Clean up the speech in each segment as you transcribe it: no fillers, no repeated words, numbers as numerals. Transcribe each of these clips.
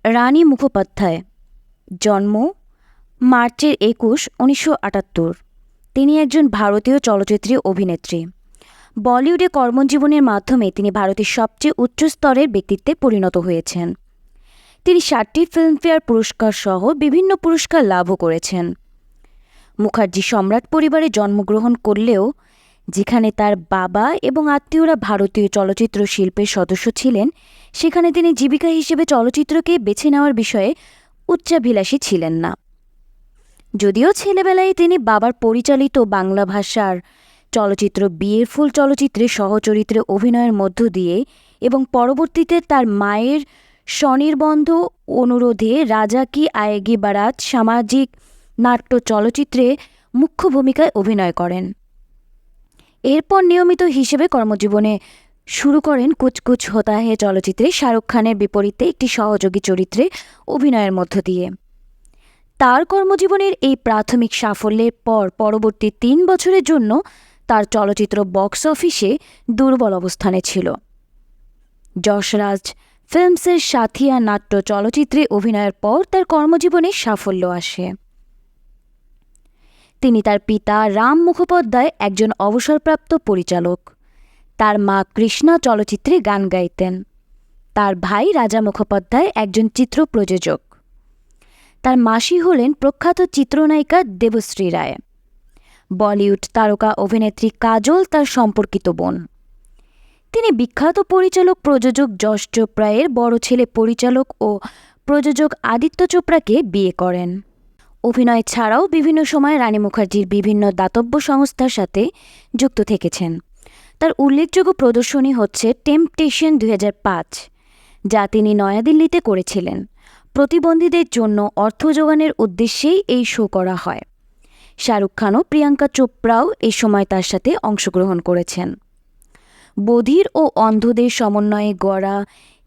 রানী মুখোপাধ্যায়, জন্ম মার্চের ২১, ১৯৭৮। তিনি একজন ভারতীয় চলচ্চিত্রে অভিনেত্রী। বলিউডে কর্মজীবনের মাধ্যমে তিনি ভারতের সবচেয়ে উচ্চ স্তরের ব্যক্তিত্বে পরিণত হয়েছেন। তিনি ৭টি ফিল্মফেয়ার পুরস্কার সহ বিভিন্ন পুরস্কার লাভও করেছেন। মুখার্জি সম্রাট পরিবারে জন্মগ্রহণ করলেও যেখানে তার বাবা এবং আত্মীয়রা ভারতীয় চলচ্চিত্র শিল্পের সদস্য ছিলেন, সেখানে তিনি জীবিকা হিসেবে চলচ্চিত্রকে বেছে নেওয়ার বিষয়ে উচ্চাভিলাষী ছিলেন না। যদিও ছেলেবেলায় তিনি বাবার পরিচালিত বাংলা ভাষার চলচ্চিত্র বিয়ের ফুল চলচ্চিত্রে সহচরিত্রে অভিনয়ের মধ্য দিয়ে এবং পরবর্তীতে তার মায়ের স্বনির্বন্ধ অনুরোধে রাজা কি আয়েগি বারাত সামাজিক নাট্য চলচ্চিত্রে মুখ্য ভূমিকায় অভিনয় করেন। এরপর নিয়মিত হিসেবে কর্মজীবনে শুরু করেন কুছ কুছ হোতা হে চলচ্চিত্রে শাহরুখ খানের বিপরীতে একটি সহযোগী চরিত্রে অভিনয়ের মধ্য দিয়ে। তার কর্মজীবনের এই প্রাথমিক সাফল্যের পর পরবর্তী ৩ বছরের জন্য তার চলচ্চিত্র বক্স অফিসে দুর্বল অবস্থানে ছিল। যশরাজ ফিল্মসের সাথিয়া নাট্য চলচ্চিত্রে অভিনয়ের পর তার কর্মজীবনে সাফল্য আসে। তিনি তার পিতা রাম মুখোপাধ্যায় একজন অবসরপ্রাপ্ত পরিচালক। তার মা কৃষ্ণা চলচ্চিত্রে গান গাইতেন। তার ভাই রাজা মুখোপাধ্যায় একজন চিত্র প্রযোজক। তার মাসি হলেন প্রখ্যাত চিত্রনায়িকা দেবশ্রী রায়। বলিউড তারকা অভিনেত্রী কাজল তার সম্পর্কিত বোন। তিনি বিখ্যাত পরিচালক প্রযোজক যশ চোপড়া-এর বড় ছেলে পরিচালক ও প্রযোজক আদিত্য চোপড়াকে বিয়ে করেন। অভিনয় ছাড়াও বিভিন্ন সময় রানী মুখার্জির বিভিন্ন দাতব্য সংস্থার সাথে যুক্ত থেকেছেন। তার উল্লেখযোগ্য প্রদর্শনী হচ্ছে টেম্পটেশন ২০০৫, যা তিনি নয়াদিল্লিতে করেছিলেন। প্রতিবন্ধীদের জন্য অর্থ জোগানের উদ্দেশ্যেই এই শো করা হয়। শাহরুখ খান ও প্রিয়াঙ্কা চোপড়াও এই সময় তার সাথে অংশগ্রহণ করেছেন। বধির ও অন্ধদের সমন্বয়ে গড়া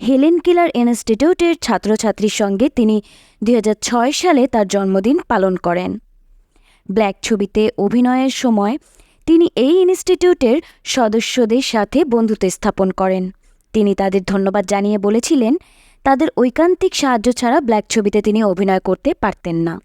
হেলেন কেলার ইনস্টিটিউটের ছাত্রছাত্রীর সঙ্গে তিনি ২০০৬ সালে তার জন্মদিন পালন করেন। ব্ল্যাক ছবিতে অভিনয়ের সময় তিনি এই ইনস্টিটিউটের সদস্যদের সাথে বন্ধুত্ব স্থাপন করেন। তিনি তাদের ধন্যবাদ জানিয়ে বলেছিলেন, তাদের ঐকান্তিক সাহায্য ছাড়া ব্ল্যাক ছবিতে তিনি অভিনয় করতে পারতেন না।